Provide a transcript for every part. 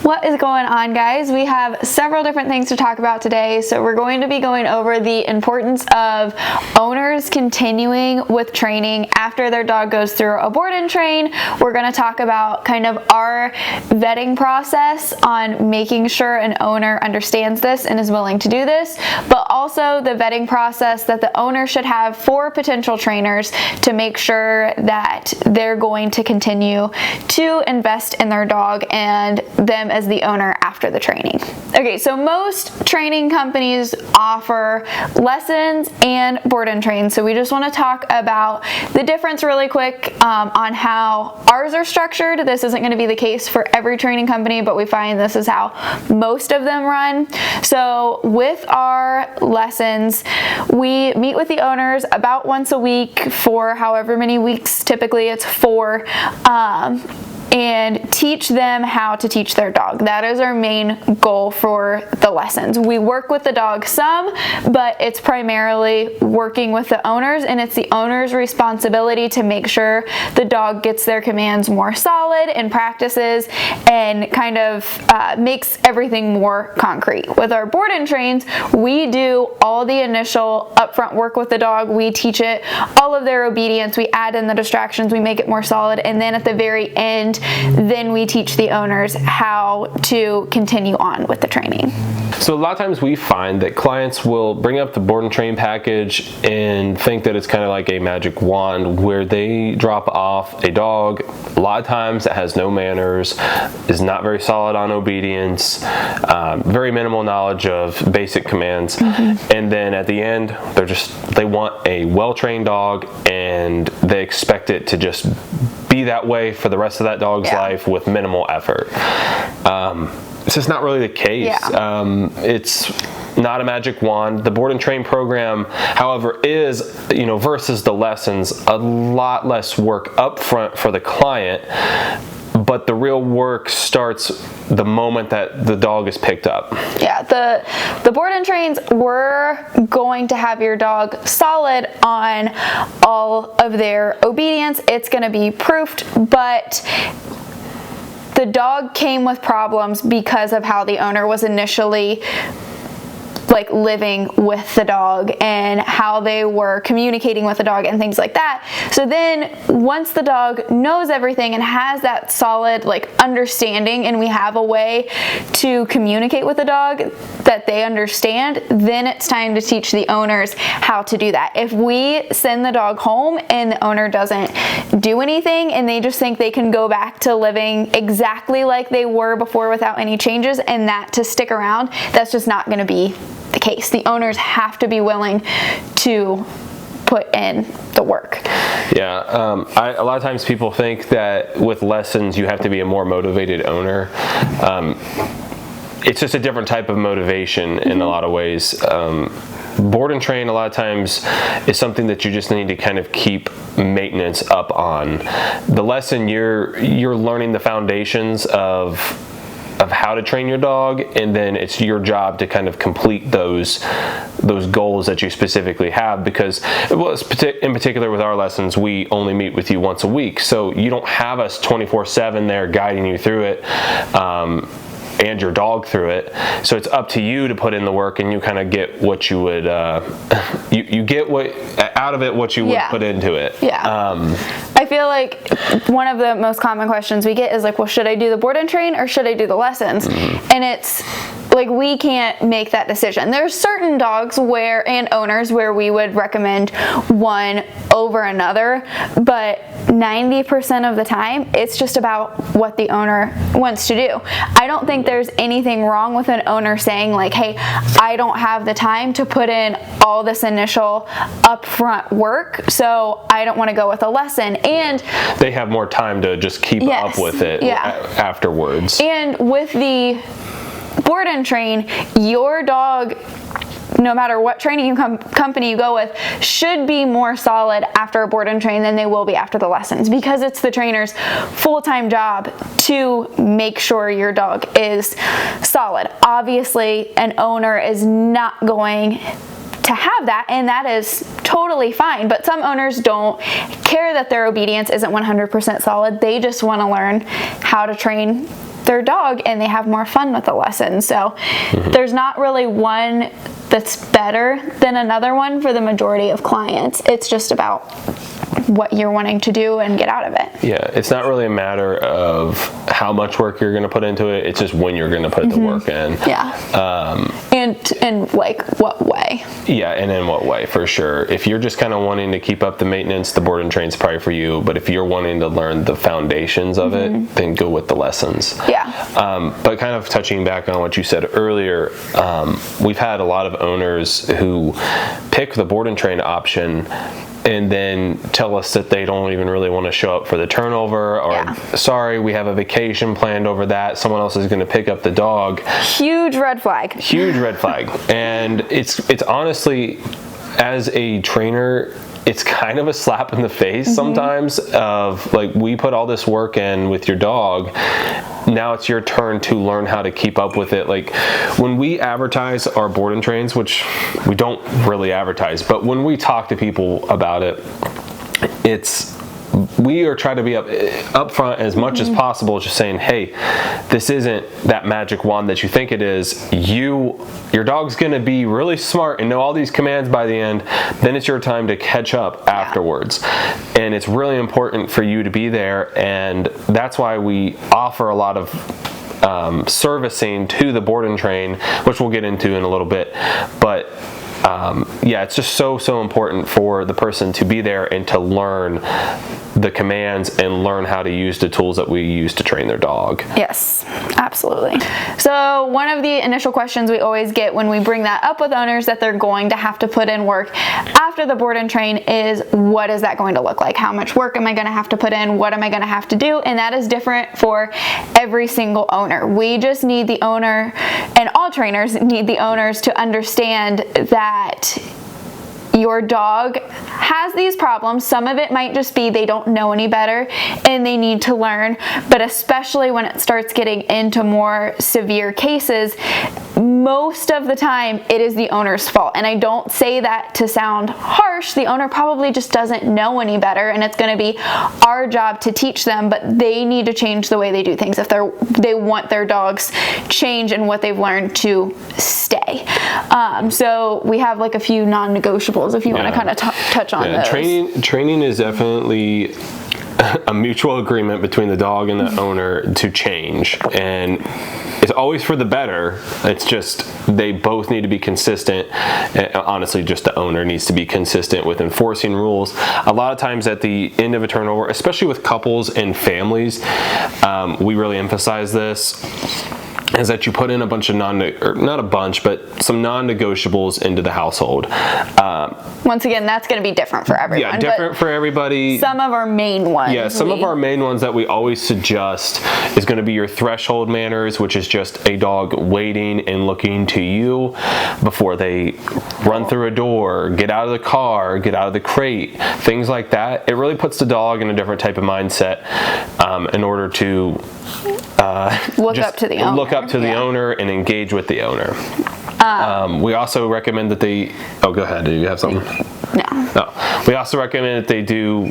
What is going on, guys? We have several different things to talk about today. So we're going to be going over the importance of owners continuing with training after their dog goes through a board and train. We're going to talk about kind of our vetting process on making sure an owner understands this and is willing to do this, but also the vetting process that the owner should have for potential trainers to make sure that they're going to continue to invest in their dog and them as the owner after the training. Okay, so most training companies offer lessons and board and train. So we just want to talk about the difference really quick on how ours are structured. This isn't going to be the case for every training company, but we find this is how most of them run. So with our lessons, we meet with the owners about once a week for however many weeks, typically it's 4, and teach them how to teach their dog. That is our main goal for the lessons. We work with the dog some, but it's primarily working with the owners, and it's the owner's responsibility to make sure the dog gets their commands more solid and practices and kind of makes everything more concrete. With our board and trains, we do all the initial upfront work with the dog. We teach it all of their obedience. We add in the distractions. We make it more solid. And then at the very end, then we teach the owners how to continue on with the training. So a lot of times we find that clients will bring up the board and train package and think that it's kind of like a magic wand where they drop off a dog a lot of times that has no manners, is not very solid on obedience, very minimal knowledge of basic commands, and then at the end they want a well-trained dog and they expect it to just be that way for the rest of that dog's life with minimal effort. It's just not really the case. It's not a magic wand. The board and train program, however, is, versus the lessons, a lot less work up front for the client, but the real work starts the moment that the dog is picked up. Yeah, the board and trains, we're going to have your dog solid on all of their obedience. It's going to be proofed, but the dog came with problems because of how the owner was initially living with the dog and how they were communicating with the dog and things like that. So then once the dog knows everything and has that solid understanding, and we have a way to communicate with the dog that they understand, then it's time to teach the owners how to do that. If we send the dog home and the owner doesn't do anything and they just think they can go back to living exactly like they were before without any changes and that to stick around, that's just not going to be the case. The owners have to be willing to put in the work. Yeah, a lot of times people think that with lessons you have to be a more motivated owner. It's just a different type of motivation in a lot of ways. Board and train a lot of times is something that you just need to kind of keep maintenance up on. The lesson, you're learning the foundations of how to train your dog, and then it's your job to kind of complete those goals that you specifically have, because in particular with our lessons, we only meet with you once a week, so you don't have us 24/7 there guiding you through it and your dog through it. So it's up to you to put in the work, and you kind of get what you would you get what out of it what you would put into it. I feel like one of the most common questions we get is well, should I do the board and train or should I do the lessons? And it's we can't make that decision. There's certain dogs and owners where we would recommend one over another, but 90% of the time it's just about what the owner wants to do. I don't think there's anything wrong with an owner saying hey, I don't have the time to put in all this initial upfront work, so I don't want to go with a lesson. And they have more time to just keep up with it afterwards. And with the board and train, your dog, no matter what training company you go with, should be more solid after a board and train than they will be after the lessons, because it's the trainer's full-time job to make sure your dog is solid. Obviously, an owner is not going to have that, and that is totally fine, but some owners don't care that their obedience isn't 100% solid. They just want to learn how to train their dog and they have more fun with the lesson. So there's not really one that's better than another one for the majority of clients. It's just about what you're wanting to do and get out of it. Yeah, it's not really a matter of how much work you're going to put into it. It's just when you're going to put the work in. Yeah. And like what way? Yeah, and in what way, for sure. If you're just kind of wanting to keep up the maintenance, the board and train's probably for you. But if you're wanting to learn the foundations of it, then go with the lessons. Yeah. But kind of touching back on what you said earlier, we've had a lot of owners who pick the board and train option and then tell us that they don't even really want to show up for the turnover, or sorry, we have a vacation planned over that. Someone else is going to pick up the dog. Huge red flag. Huge red flag. And it's honestly, as a trainer, it's kind of a slap in the face sometimes of like, we put all this work in with your dog. Now it's your turn to learn how to keep up with it. Like when we advertise our board and trains, which we don't really advertise, but when we talk to people about it, we are trying to be up front as much as possible, just saying, hey, this isn't that magic wand that you think it is. Your dog's going to be really smart and know all these commands by the end. Then it's your time to catch up afterwards. And it's really important for you to be there. And that's why we offer a lot of servicing to the board and train, which we'll get into in a little bit. But yeah, it's just so important for the person to be there and to learn the commands and learn how to use the tools that we use to train their dog. Yes, absolutely. So one of the initial questions we always get when we bring that up with owners that they're going to have to put in work after the board and train is, what is that going to look like? How much work am I going to have to put in? What am I going to have to do? And that is different for every single owner. We just need the owner, and all trainers need the owners to understand that your dog has these problems. Some of it might just be they don't know any better and they need to learn, but especially when it starts getting into more severe cases, most of the time it is the owner's fault. And I don't say that to sound harsh. The owner probably just doesn't know any better, and it's going to be our job to teach them, but they need to change the way they do things if they want their dogs change and what they've learned to stay. So we have like a few non-negotiables if you want to kind of touch on those. Training is definitely a mutual agreement between the dog and the owner to change, and it's always for the better. It's just they both need to be consistent. Honestly, just the owner needs to be consistent with enforcing rules. A lot of times at the end of a turnover, especially with couples and families, we really emphasize this, is that you put in a bunch of not a bunch, but some non-negotiables into the household. Once again, that's going to be different for everyone. Yeah, different for everybody. Some of our main ones. Yeah, some of our main ones that we always suggest is going to be your threshold manners, which is just a dog waiting and looking to you before they run through a door, get out of the car, get out of the crate, things like that. It really puts the dog in a different type of mindset in order to look up to the owner. Look up to the owner and engage with the owner. We also recommend that they... Oh, go ahead. Do you have something? No. We also recommend that they do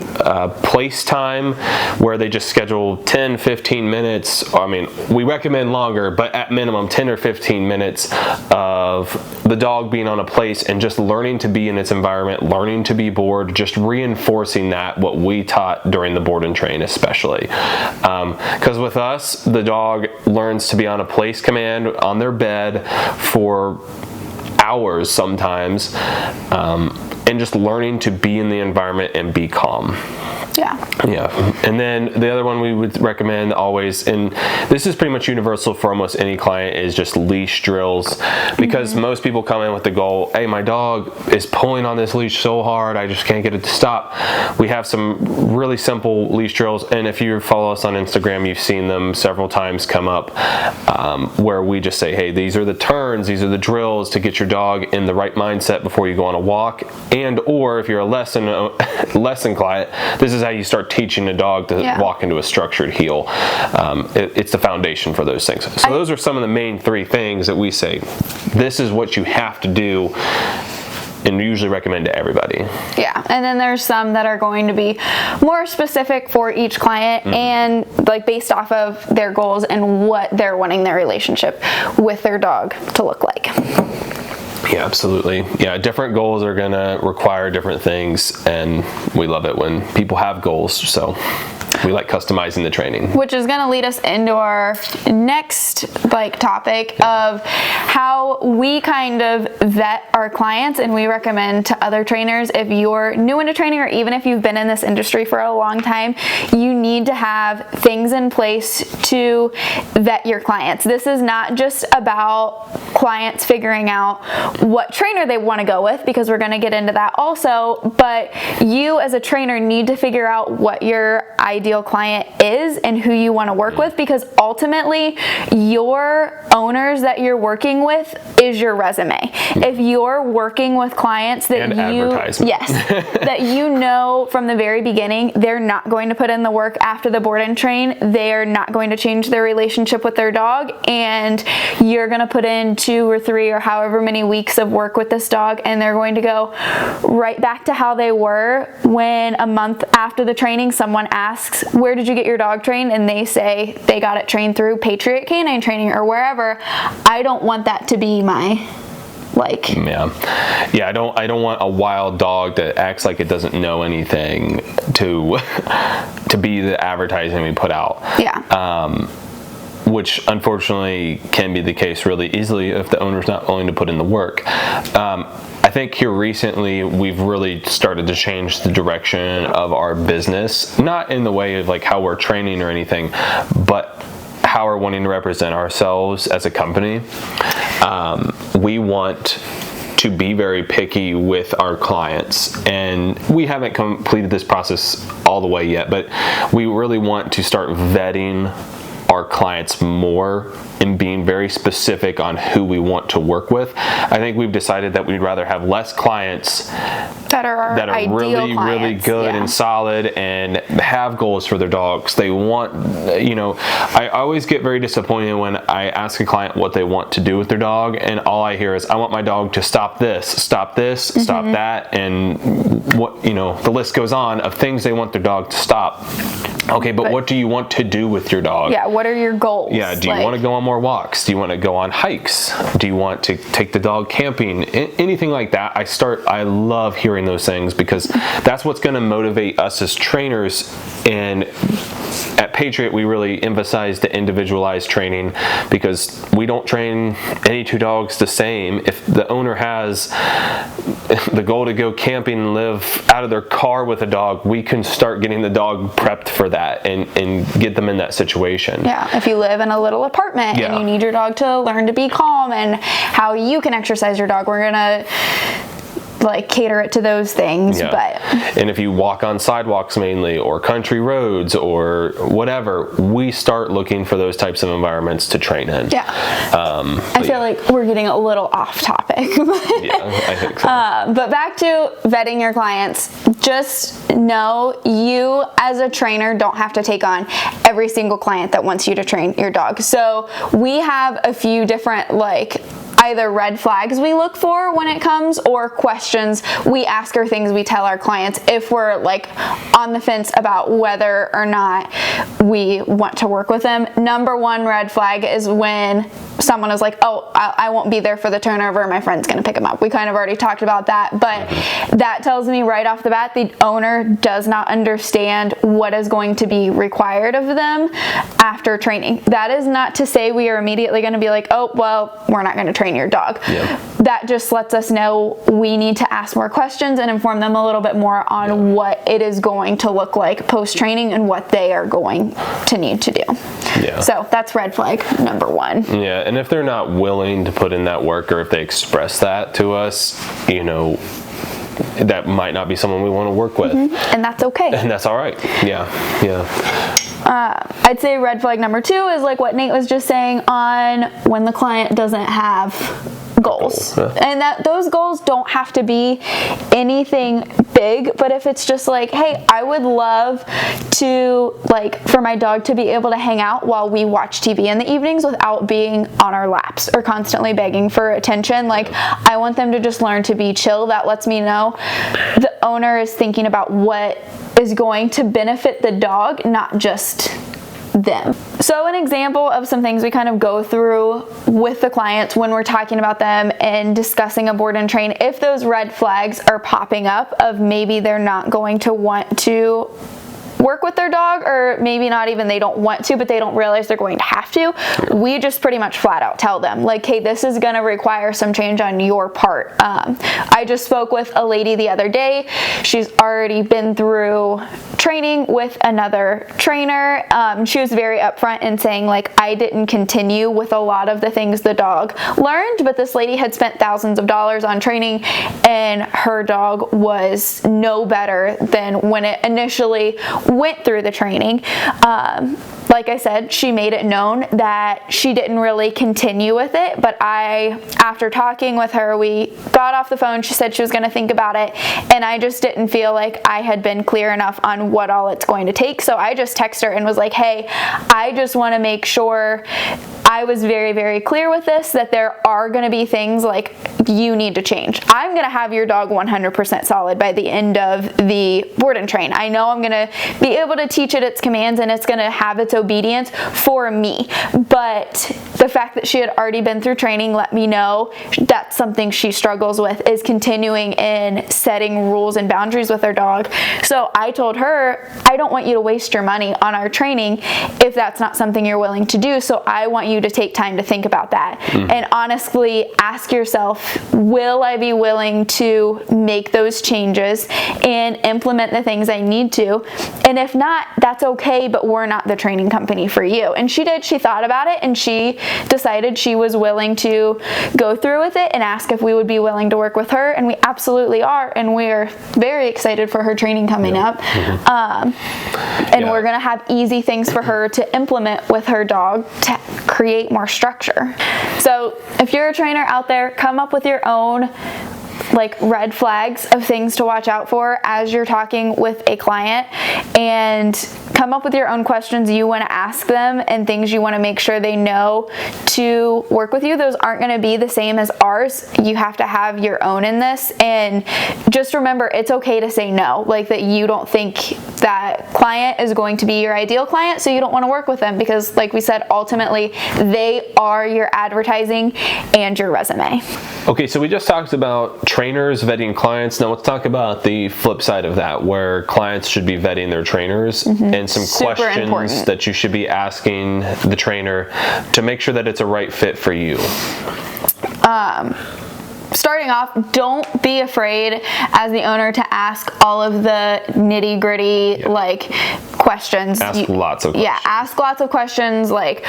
place time where they just schedule 10, 15 minutes. I mean, we recommend longer, but at minimum 10 or 15 minutes of the dog being on a place and just learning to be in its environment, learning to be bored, just reinforcing what we taught during the board and train especially. Because with us, the dog learns to be on a place command on their bed for hours sometimes, and just learning to be in the environment and be calm. Yeah. And then the other one we would recommend always, and this is pretty much universal for almost any client, is just leash drills, because most people come in with the goal, hey, my dog is pulling on this leash so hard, I just can't get it to stop. We have some really simple leash drills, and if you follow us on Instagram, you've seen them several times come up, where we just say, hey, these are the turns, these are the drills to get your dog in the right mindset before you go on a walk, and or if you're a lesson client, this is how you start teaching a dog to walk into a structured heel. It's the foundation for those things. So those are some of the main three things that we say, this is what you have to do and usually recommend to everybody. Yeah, and then there's some that are going to be more specific for each client and like based off of their goals and what they're wanting their relationship with their dog to look like. Yeah, absolutely. Yeah, different goals are going to require different things, and we love it when people have goals, so we like customizing the training. Which is going to lead us into our next topic of how we kind of vet our clients, and we recommend to other trainers, if you're new into training or even if you've been in this industry for a long time, you need to have things in place to vet your clients. This is not just about clients figuring out what trainer they want to go with, because we're going to get into that also, but you as a trainer need to figure out what your ideal client is and who you want to work with, because ultimately your owners that you're working with is your resume. If you're working with clients that that you know from the very beginning they're not going to put in the work after the board and train, they're not going to change their relationship with their dog, and you're going to put in 2 or 3 or however many weeks of work with this dog, and they're going to go right back to how they were when a month after the training someone asks, where did you get your dog trained? And they say they got it trained through Patriot Canine Training or wherever. I don't want that to be my I don't want a wild dog that acts like it doesn't know anything to be the advertising we put out. Which unfortunately can be the case really easily if the owner's not willing to put in the work. I think here recently we've really started to change the direction of our business, not in the way of how we're training or anything, but how we're wanting to represent ourselves as a company. We want to be very picky with our clients, and we haven't completed this process all the way yet, but we really want to start vetting our clients more and being very specific on who we want to work with. I think we've decided that we'd rather have less clients that are really good and solid and have goals for their dogs. They want, I always get very disappointed when I ask a client what they want to do with their dog, and all I hear is, I want my dog to stop this, stop that, and the list goes on of things they want their dog to stop. Okay, but what do you want to do with your dog? Yeah, what are your goals? Yeah, do you want to go on more walks? Do you want to go on hikes? Do you want to take the dog camping? Anything like that. I love hearing those things, because that's what's going to motivate us as trainers. And at Patriot, we really emphasize the individualized training, because we don't train any 2 dogs the same. If the owner has the goal to go camping and live out of their car with a dog, we can start getting the dog prepped for that and get them in that situation. Yeah, if you live in a little apartment and you need your dog to learn to be calm and how you can exercise your dog, we're gonna cater it to those things. And if you walk on sidewalks mainly, or country roads, or whatever, we start looking for those types of environments to train in. I feel like we're getting a little off topic. I think so. But back to vetting your clients. Just know you as a trainer don't have to take on every single client that wants you to train your dog. So we have a few different either red flags we look for when it comes, or questions we ask, or things we tell our clients if we're on the fence about whether or not we want to work with them. Number 1 red flag is when someone is like, oh, I won't be there for the turnover, my friend's gonna pick him up. We kind of already talked about that, but that tells me right off the bat the owner does not understand what is going to be required of them after training. That is not to say we are immediately going to be like, oh, well, we're not going to train your dog. That just lets us know we need to ask more questions and inform them a little bit more on what it is going to look like post-training and what they are going to need to do. So that's red flag number 1. And if they're not willing to put in that work, or if they express that to us, that might not be someone we want to work with. And that's okay. And that's all right. I'd say red flag number 2 is what Nate was just saying on when the client doesn't have goals. Yeah. And that those goals don't have to be anything big, but if it's just like, hey, I would love to, like, for my dog to be able to hang out while we watch TV in the evenings without being on our laps or constantly begging for attention. Like, I want them to just learn to be chill. That lets me know the owner is thinking about what is going to benefit the dog, not just them. So an example of some things we kind of go through with the clients when we're talking about them and discussing a board and train, if those red flags are popping up of maybe they're not going to want to work with their dog, or maybe not even they don't want to, but they don't realize they're going to have to, we just pretty much flat out tell them, like, hey, this is going to require some change on your part. I just spoke with a lady the other day. She's already been through training with another trainer. She was very upfront in saying, like, I didn't continue with a lot of the things the dog learned, but this lady had spent thousands of dollars on training and her dog was no better than when it initially went through the training. Like I said, she made it known that she didn't really continue with it, but after talking with her, we got off the phone. She said she was going to think about it, and I just didn't feel like I had been clear enough on what all it's going to take. So I just texted her and was like, hey, I just want to make sure I was very, very clear with this, that there are going to be things like you need to change. I'm going to have your dog 100% solid by the end of the board and train. I know I'm going to be able to teach it its commands and it's going to have its obedience for me. But the fact that she had already been through training let me know that's something she struggles with, is continuing in setting rules and boundaries with her dog. So I told her, I don't want you to waste your money on our training if that's not something you're willing to do. So I want you to take time to think about that. And honestly ask yourself, will I be willing to make those changes and implement the things I need to? And if not, that's okay, but we're not the training company for you. And she did. She thought about it and she decided she was willing to go through with it and ask if we would be willing to work with her. And we absolutely are. And we're very excited for her training coming up. We're going to have easy things for her to implement with her dog to create more structure. So if you're a trainer out there, come up with your own like red flags of things to watch out for as you're talking with a client, and come up with your own questions you want to ask them and things you want to make sure they know to work with you. Those aren't going to be the same as ours. You have to have your own in this, and just remember it's okay to say no, like that you don't think that client is going to be your ideal client, so you don't want to work with them, because like we said, ultimately they are your advertising and your resume. Okay, so we just talked about trainers vetting clients. Now let's talk about the flip side of that, where clients should be vetting their trainers, and some Super questions important that you should be asking the trainer to make sure that it's a right fit for you. Starting off, don't be afraid as the owner to ask all of the nitty gritty like questions. Ask lots of questions. Yeah, ask lots of questions like,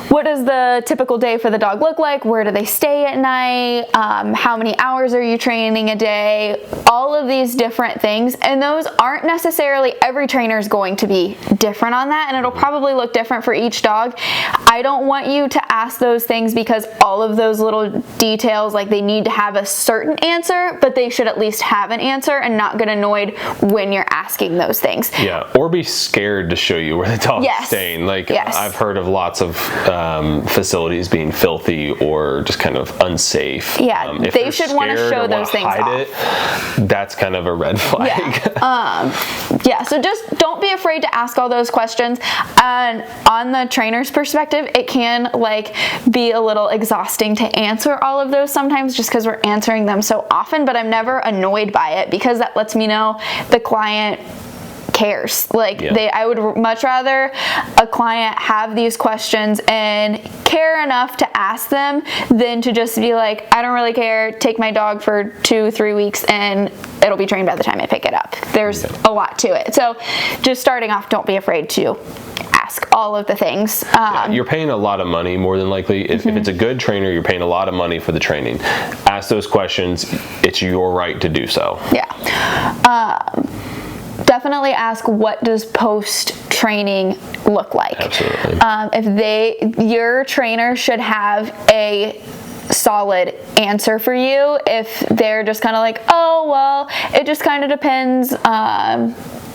what does the typical day for the dog look like? Where do they stay at night? How many hours are you training a day? All of these different things. And those aren't necessarily, every trainer is going to be different on that, and it'll probably look different for each dog. I don't want you to ask those things because all of those little details, like they need to have a certain answer, but they should at least have an answer and not get annoyed when you're asking those things. Yeah, or be scared to show you where the dog's staying. Like I've heard of lots of facilities being filthy or just kind of unsafe. Yeah, if they should want to show those things off. That's kind of a red flag. Yeah, so just don't be afraid to ask all those questions. And on the trainer's perspective, it can like be a little exhausting to answer all of those sometimes just because we're answering them so often, but I'm never annoyed by it because that lets me know the client cares. I would much rather a client have these questions and care enough to ask them than to just be like, I don't really care, take my dog for 2-3 weeks and it'll be trained by the time I pick it up. There's a lot to it. So just starting off, don't be afraid to ask all of the things. You're paying a lot of money, more than likely. If it's a good trainer, you're paying a lot of money for the training. Ask those questions. It's your right to do so. Definitely ask, what does post-training look like? Absolutely. Your trainer should have a solid answer for you if they're just kind of like, oh, well, it just kind of depends.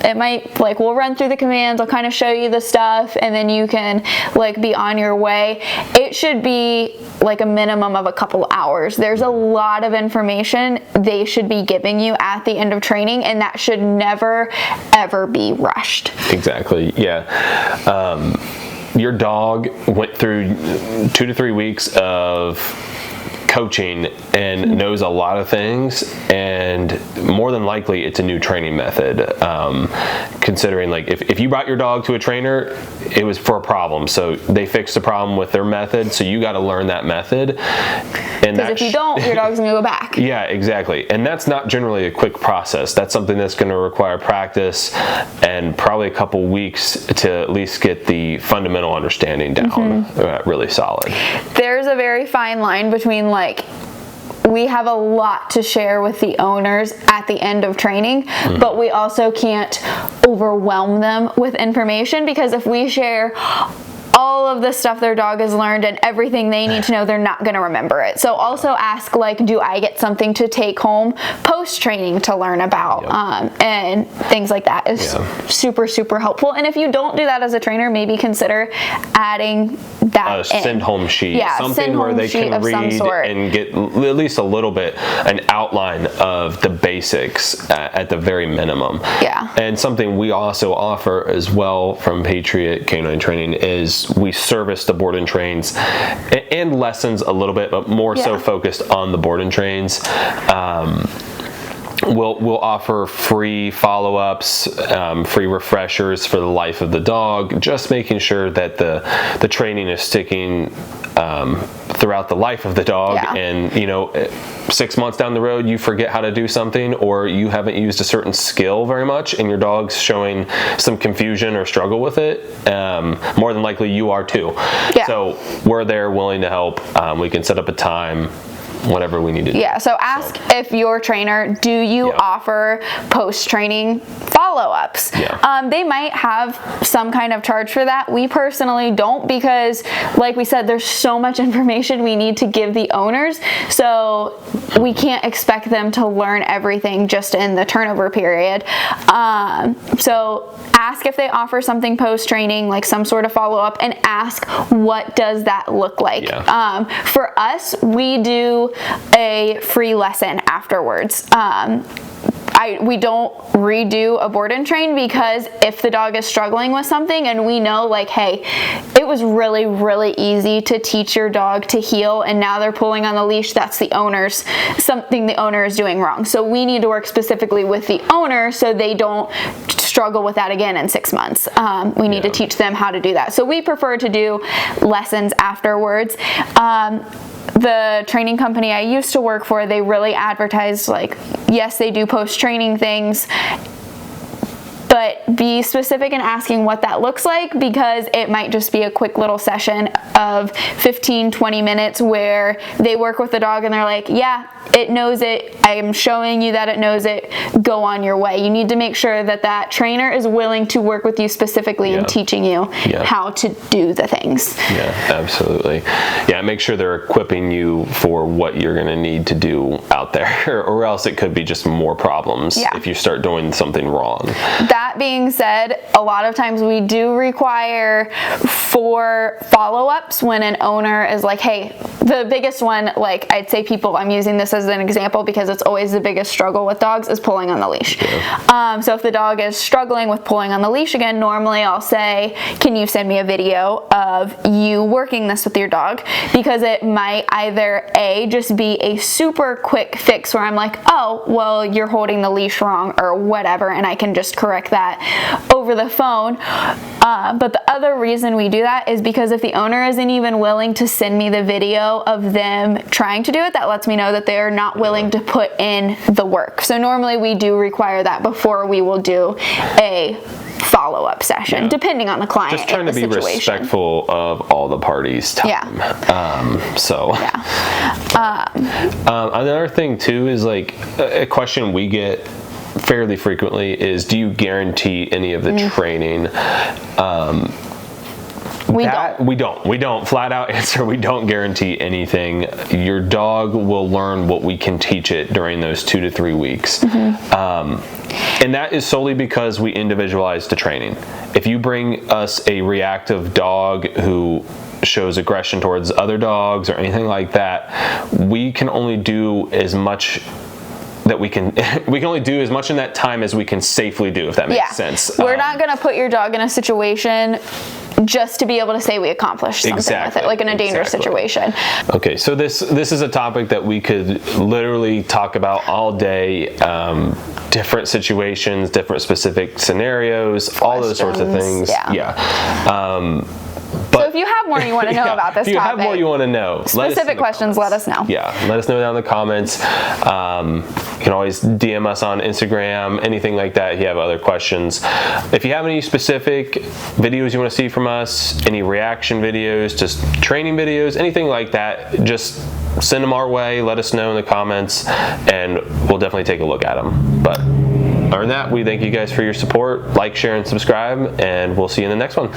It might, like, we'll run through the commands, I'll kind of show you the stuff, and then you can, like, be on your way. It should be, like, a minimum of a couple hours. There's a lot of information they should be giving you at the end of training, and that should never, ever be rushed. Exactly, yeah. Your dog went through 2 to 3 weeks of coaching and knows a lot of things, and more than likely it's a new training method. Considering, like, if you brought your dog to a trainer, it was for a problem, so they fixed the problem with their method, so you got to learn that method. And because if you don't, your dog's gonna go back. Yeah, exactly. And that's not generally a quick process. That's something that's going to require practice and probably a couple weeks to at least get the fundamental understanding down really solid. There's a very fine line between, like, we have a lot to share with the owners at the end of training, but we also can't overwhelm them with information, because if we share all of the stuff their dog has learned and everything they need to know, they're not going to remember it. So also ask, like, do I get something to take home post-training to learn about? And things like that is super, super helpful. And if you don't do that as a trainer, maybe consider adding that a send-home sheet. Something where they can read and get at least a little bit, an outline of the basics at the very minimum. And something we also offer as well from Patriot Canine Training is we service the board and trains and lessons a little bit, but more so focused on the board and trains. We'll offer free follow-ups, free refreshers for the life of the dog, just making sure that the training is sticking throughout the life of the dog. And, you know, 6 months down the road, you forget how to do something, or you haven't used a certain skill very much, and your dog's showing some confusion or struggle with it, more than likely you are too. So we're there willing to help. We can set up a time, whatever we need to do. So ask if your trainer, do you offer post-training follow-ups? They might have some kind of charge for that. We personally don't, because like we said, there's so much information we need to give the owners, so we can't expect them to learn everything just in the turnover period. So ask if they offer something post-training, like some sort of follow-up, and ask, what does that look like? For us, we do a free lesson afterwards. We don't redo a board and train, because if the dog is struggling with something and we know, like, hey, it was really, really easy to teach your dog to heel, and now they're pulling on the leash, that's something the owner is doing wrong. So we need to work specifically with the owner so they don't struggle with that again in 6 months. We need to teach them how to do that. So we prefer to do lessons afterwards. The training company I used to work for, they really advertised, like, yes, they do post-training things, but be specific in asking what that looks like, because it might just be a quick little session of 15-20 minutes where they work with the dog and they're like, yeah, it knows it, I am showing you that it knows it, go on your way. You need to make sure that that trainer is willing to work with you specifically in teaching you how to do the things. Absolutely. Make sure they're equipping you for what you're going to need to do out there, or else it could be just more problems if you start doing something wrong. That being said, a lot of times we do require 4 follow-ups when an owner is like, hey, the biggest one, like, I'd say I'm using this as an example because it's always the biggest struggle with dogs, is pulling on the leash. So if the dog is struggling with pulling on the leash again, normally I'll say, can you send me a video of you working this with your dog? Because it might either A, just be a super quick fix where I'm like, oh, well, you're holding the leash wrong or whatever, and I can just correct that over the phone. But the other reason we do that is because if the owner isn't even willing to send me the video of them trying to do it, that lets me know that they're not willing to put in the work. So normally we do require that before we will do a follow-up session, depending on the client. Just trying to be respectful of all the parties' time. Another thing too is, like, a question we get fairly frequently is, do you guarantee any of the training? We don't. Flat out answer, we don't guarantee anything. Your dog will learn what we can teach it during those 2 to 3 weeks. And that is solely because we individualize the training. If you bring us a reactive dog who shows aggression towards other dogs or anything like that, we can only do as much that we can only do as much in that time as we can safely do, if that makes sense. We're not going to put your dog in a situation just to be able to say we accomplished something with it, like in a dangerous situation. Okay, so this is a topic that we could literally talk about all day. Different situations, different specific scenarios, all those sorts of things. So if you have more you want to know about this topic, if you have more you want to know, specific questions, let us know. Yeah, let us know down in the comments. You can always DM us on Instagram, anything like that if you have other questions. If you have any specific videos you want to see from us, any reaction videos, just training videos, anything like that, just send them our way, let us know in the comments, and we'll definitely take a look at them. But other than that, we thank you guys for your support. Like, share, and subscribe, and we'll see you in the next one.